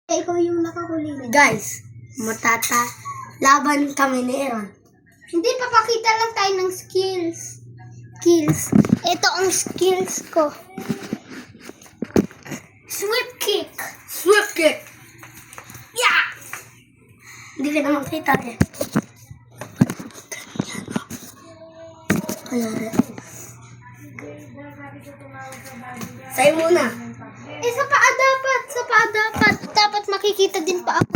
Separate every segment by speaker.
Speaker 1: Ikaw yung nakakulili.
Speaker 2: Guys, laban kami ni Aaron.
Speaker 1: Hindi, papakita lang tayo ng skills. Ito ang skills ko. Sweep kick. Yeah!
Speaker 2: Hindi ka naman kita eh. Kaya sa'yo muna.
Speaker 1: Sa paa dapat. Dapat makikita din pa ako.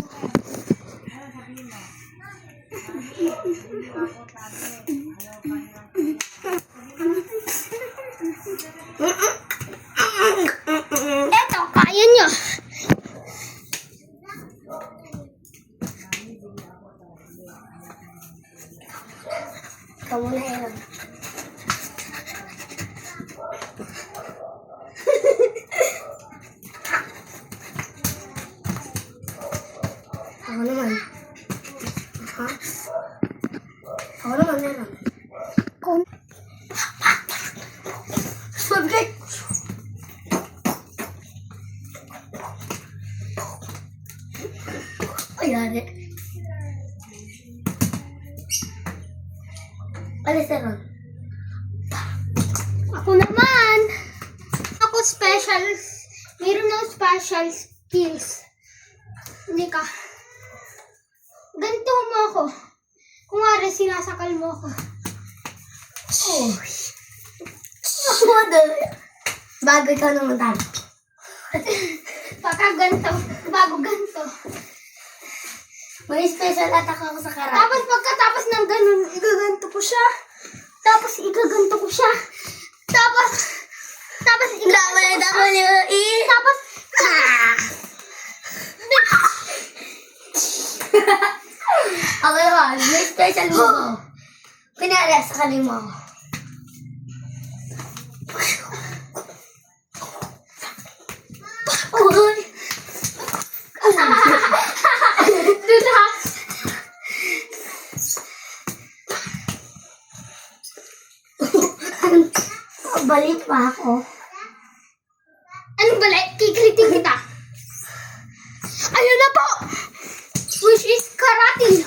Speaker 1: Eto, kaya nyo.
Speaker 2: Ikaw muna, Aaron. Ako naman. Ha? Ako naman, Aaron. Subject! Ayari. Alis, Aaron.
Speaker 1: Ako naman. Ako special. Meron ng special skills. Hindi ka. Ganito mo ako. Kung wari, sinasakal mo ako.
Speaker 2: Bago ikaw naman tayo.
Speaker 1: Bago ganito.
Speaker 2: May special attack ako sa karate.
Speaker 1: Tapos pagkatapos ng ganun, igaganto ko siya. Tapos igaganto ko siya. Tapos
Speaker 2: Okay ba? May special mo ako. Kunyari, sakalin mo ako. Uy! Balik pa ako.
Speaker 1: Anong balik? Kikilitin kita. Ayun na po! Which is karate.